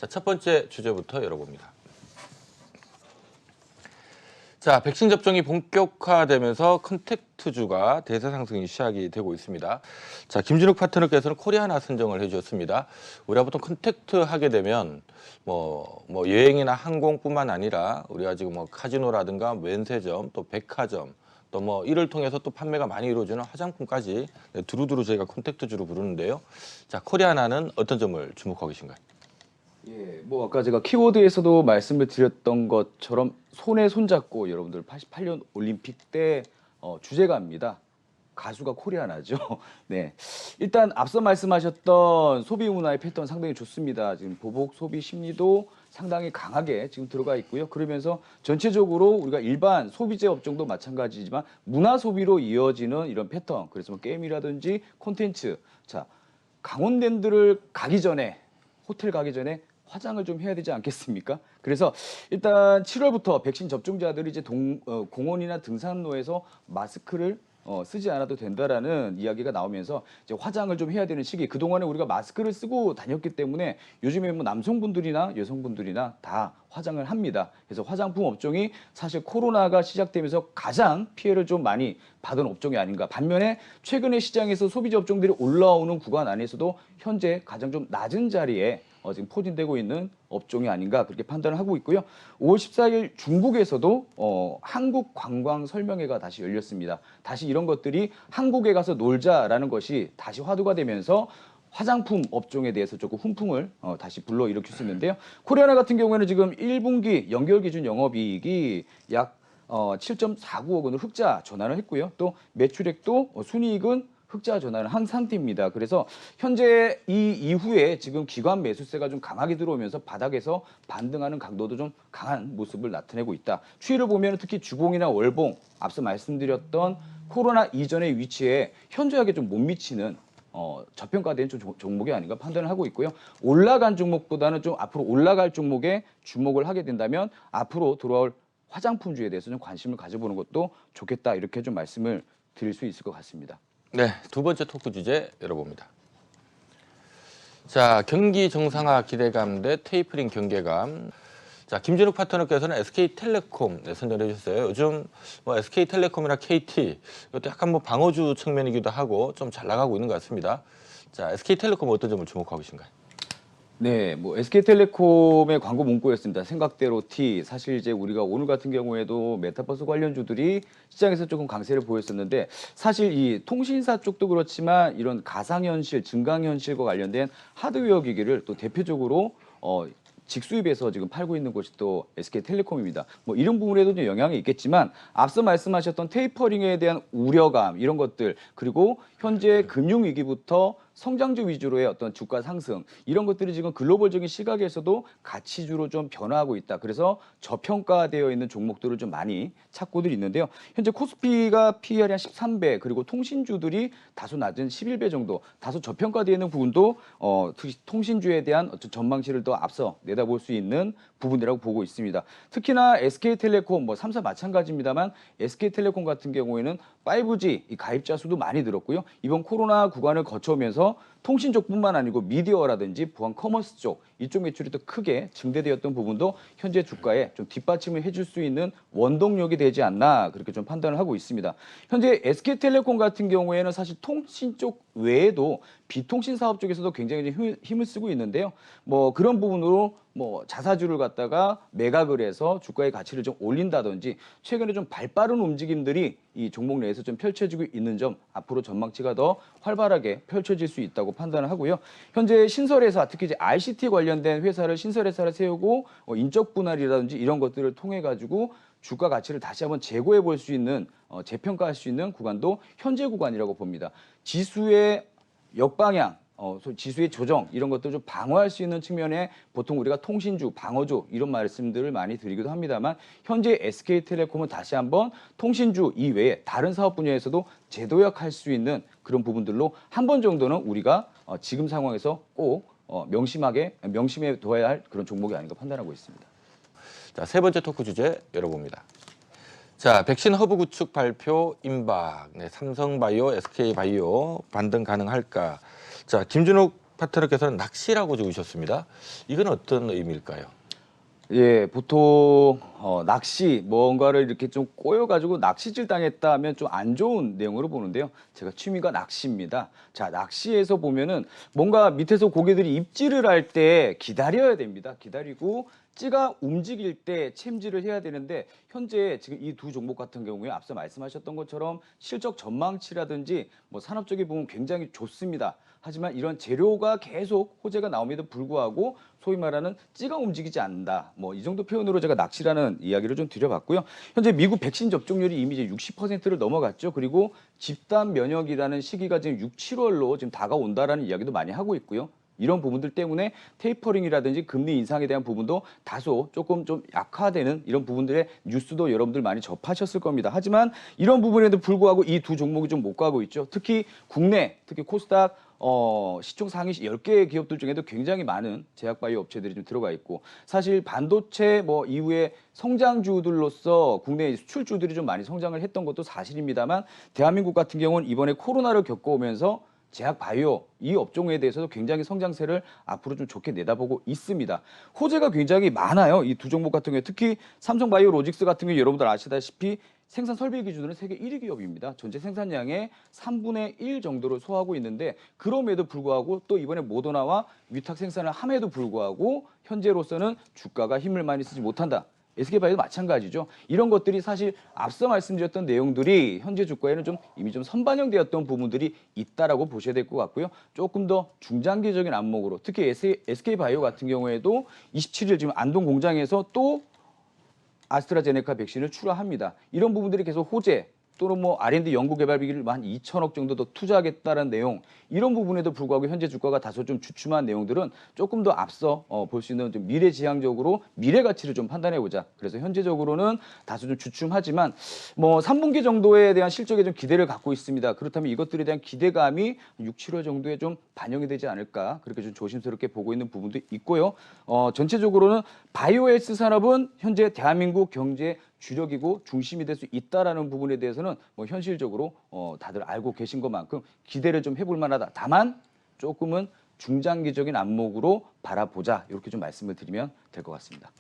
자, 첫 번째 주제부터 열어봅니다. 자, 백신 접종이 본격화되면서 컨택트주가 대세 상승이 시작이 되고 있습니다. 자, 김진욱 파트너께서는 코리아나 선정을 해주셨습니다. 우리가 보통 컨택트 하게 되면 뭐 여행이나 항공뿐만 아니라 우리가 지금 뭐 카지노라든가 면세점, 또 백화점, 또 뭐 이를 통해서 또 판매가 많이 이루어지는 화장품까지 두루두루 저희가 컨택트주로 부르는데요. 자, 코리아나는 어떤 점을 주목하고 계신가요? 예, 뭐 아까 제가 키워드에서도 말씀을 드렸던 것처럼 손에 손잡고 여러분들 88년 올림픽 때 주제가입니다. 가수가 코리아나죠. 네, 일단 앞서 말씀하셨던 소비 문화의 패턴 상당히 좋습니다. 지금 보복 소비 심리도 상당히 강하게 지금 들어가 있고요. 그러면서 전체적으로 우리가 일반 소비재 업종도 마찬가지지만 문화 소비로 이어지는 이런 패턴. 그래서 뭐 게임이라든지 콘텐츠. 자, 강원랜드를 가기 전에 호텔 가기 전에 화장을 좀 해야 되지 않겠습니까? 그래서 일단 7월부터 백신 접종자들이 이제 공원이나 등산로에서 마스크를 쓰지 않아도 된다라는 이야기가 나오면서 이제 화장을 좀 해야 되는 시기. 그동안에 우리가 마스크를 쓰고 다녔기 때문에 요즘에 뭐 남성분들이나 여성분들이나 다 화장을 합니다. 그래서 화장품 업종이 사실 코로나가 시작되면서 가장 피해를 좀 많이 받은 업종이 아닌가. 반면에 최근에 시장에서 소비자 업종들이 올라오는 구간 안에서도 현재 가장 좀 낮은 자리에 지금 포진되고 있는 업종이 아닌가 그렇게 판단을 하고 있고요. 5월 14일 중국에서도 한국 관광 설명회가 다시 열렸습니다. 다시 이런 것들이 한국에 가서 놀자라는 것이 다시 화두가 되면서 화장품 업종에 대해서 조금 훈풍을 다시 불러일으킬 수 있는데요. 코리아나 같은 경우에는 지금 1분기 연결 기준 영업이익이 약 7.49억 원을 흑자 전환을 했고요. 또 매출액도 순이익은 흑자 전환을 한 상태입니다. 그래서 현재 이 이후에 지금 기관 매수세가 좀 강하게 들어오면서 바닥에서 반등하는 강도도 좀 강한 모습을 나타내고 있다. 추이를 보면 특히 주봉이나 월봉, 앞서 말씀드렸던 코로나 이전의 위치에 현저하게 좀 못 미치는 저평가된 종목이 아닌가 판단을 하고 있고요. 올라간 종목보다는 좀 앞으로 올라갈 종목에 주목을 하게 된다면 앞으로 돌아올 화장품주에 대해서 좀 관심을 가져보는 것도 좋겠다. 이렇게 좀 말씀을 드릴 수 있을 것 같습니다. 네, 두 번째 토크 주제 열어봅니다. 자, 경기 정상화 기대감 대 테이퍼링 경계감. 자, 김진욱 파트너께서는 SK텔레콤 선정해 주셨어요. 요즘 뭐 SK텔레콤이나 KT 이것도 약간 뭐 방어주 측면이기도 하고 좀 잘 나가고 있는 것 같습니다. 자, SK텔레콤 어떤 점을 주목하고 계신가요? 네, 뭐 SK텔레콤의 광고 문구였습니다. 생각대로 T. 사실 이제 우리가 오늘 같은 경우에도 메타버스 관련주들이 시장에서 조금 강세를 보였었는데 사실 이 통신사 쪽도 그렇지만 이런 가상현실, 증강현실과 관련된 하드웨어 기기를 또 대표적으로 직수입해서 지금 팔고 있는 곳이 또 SK텔레콤입니다. 뭐 이런 부분에도 좀 영향이 있겠지만 앞서 말씀하셨던 테이퍼링에 대한 우려감 이런 것들 그리고 현재 금융위기부터 성장주 위주로의 어떤 주가 상승 이런 것들이 지금 글로벌적인 시각에서도 가치주로 좀 변화하고 있다. 그래서 저평가되어 있는 종목들을 좀 많이 찾고들 있는데요. 현재 코스피가 PER이 한 13배 그리고 통신주들이 다소 낮은 11배 정도 다소 저평가되어 있는 부분도 특히 통신주에 대한 어떤 전망치를 더 앞서 내다볼 수 있는 부분이라고 보고 있습니다. 특히나 SK텔레콤 뭐 3사 마찬가지입니다만 SK텔레콤 같은 경우에는 5G 이 가입자 수도 많이 늘었고요. 이번 코로나 구간을 거쳐오면서 통신 쪽뿐만 아니고 미디어라든지 보안 커머스 쪽 이쪽 매출이 더 크게 증대되었던 부분도 현재 주가에 좀 뒷받침을 해줄 수 있는 원동력이 되지 않나 그렇게 좀 판단을 하고 있습니다. 현재 SK텔레콤 같은 경우에는 사실 통신 쪽 외에도 비통신 사업 쪽에서도 굉장히 힘을 쓰고 있는데요. 뭐 그런 부분으로 뭐 자사주를 갖다가 매각을 해서 주가의 가치를 좀 올린다든지 최근에 좀 발빠른 움직임들이 이 종목 내에서 좀 펼쳐지고 있는 점 앞으로 전망치가 더 활발하게 펼쳐질 수 있다고 판단을 하고요. 현재 신설회사 특히 이제 ICT 관련된 회사를 신설회사를 세우고 인적 분할이라든지 이런 것들을 통해 가지고 주가 가치를 다시 한번 재고해 볼 수 있는 재평가할 수 있는 구간도 현재 구간이라고 봅니다. 지수의 역방향 지수의 조정 이런 것들 좀 방어할 수 있는 측면에 보통 우리가 통신주, 방어주 이런 말씀들을 많이 드리기도 합니다만 현재 SK텔레콤은 다시 한번 통신주 이외에 다른 사업 분야에서도 재도약할 수 있는 그런 부분들로 한 번 정도는 우리가 지금 상황에서 꼭 명심해 둬야 할 그런 종목이 아닌가 판단하고 있습니다. 자, 세 번째 토크 주제 열어봅니다. 자, 백신 허브 구축 발표 임박. 네, 삼성바이오, SK바이오 반등 가능할까? 자, 김준욱 파트너께서는 낚시라고 적으셨습니다. 이건 어떤 의미일까요? 예, 보통 낚시 뭔가를 이렇게 좀 꼬여가지고 낚시질 당했다 하면 좀 안 좋은 내용으로 보는데요. 제가 취미가 낚시입니다. 자, 낚시에서 보면은 뭔가 밑에서 고개들이 입질을 할 때 기다려야 됩니다. 기다리고 찌가 움직일 때 챔질을 해야 되는데 현재 지금 이 두 종목 같은 경우에 앞서 말씀하셨던 것처럼 실적 전망치라든지 뭐 산업적인 부분 굉장히 좋습니다. 하지만 이런 재료가 계속 호재가 나옴에도 불구하고 소위 말하는 찌가 움직이지 않는다. 뭐 이 정도 표현으로 제가 낚시라는 이야기를 좀 드려봤고요. 현재 미국 백신 접종률이 이미 이제 60%를 넘어갔죠. 그리고 집단 면역이라는 시기가 지금 6, 7월로 지금 다가온다라는 이야기도 많이 하고 있고요. 이런 부분들 때문에 테이퍼링이라든지 금리 인상에 대한 부분도 다소 조금 좀 약화되는 이런 부분들의 뉴스도 여러분들 많이 접하셨을 겁니다. 하지만 이런 부분에도 불구하고 이 두 종목이 좀 못 가고 있죠. 특히 국내, 특히 코스닥 시총 상위 10개 기업들 중에도 굉장히 많은 제약바이오 업체들이 좀 들어가 있고 사실 반도체 뭐 이후에 성장주들로서 국내 수출주들이 좀 많이 성장을 했던 것도 사실입니다만 대한민국 같은 경우는 이번에 코로나를 겪어오면서 제약 바이오 이 업종에 대해서도 굉장히 성장세를 앞으로 좀 좋게 내다보고 있습니다. 호재가 굉장히 많아요. 이 두 종목 같은 경우에 특히 삼성바이오로직스 같은 경우 여러분들 아시다시피 생산 설비 기준으로 세계 1위 기업입니다. 전체 생산량의 3분의 1 정도를 소화하고 있는데 그럼에도 불구하고 또 이번에 모더나와 위탁 생산을 함에도 불구하고 현재로서는 주가가 힘을 많이 쓰지 못한다. SK바이오도 마찬가지죠. 이런 것들이 사실 앞서 말씀드렸던 내용들이 현재 주가에는 좀 이미 좀 선반영되었던 부분들이 있다라고 보셔야 될 것 같고요. 조금 더 중장기적인 안목으로 특히 SK바이오 같은 경우에도 27일 지금 안동 공장에서 또 아스트라제네카 백신을 출하합니다. 이런 부분들이 계속 호재 또는 뭐 R&D 연구개발비를 한 2천억 정도 더 투자하겠다는 내용 이런 부분에도 불구하고 현재 주가가 다소 좀 주춤한 내용들은 조금 더 앞서 볼 수 있는 좀 미래지향적으로 미래 가치를 좀 판단해 보자. 그래서 현재적으로는 다소 좀 주춤하지만 뭐 3분기 정도에 대한 실적에 좀 기대를 갖고 있습니다. 그렇다면 이것들에 대한 기대감이 6, 7월 정도에 좀 반영이 되지 않을까 그렇게 좀 조심스럽게 보고 있는 부분도 있고요. 전체적으로는 바이오헬스 산업은 현재 대한민국 경제 주력이고 중심이 될 수 있다라는 부분에 대해서는 뭐 현실적으로 다들 알고 계신 것만큼 기대를 좀 해볼 만하다. 다만 조금은 중장기적인 안목으로 바라보자 이렇게 좀 말씀을 드리면 될 것 같습니다.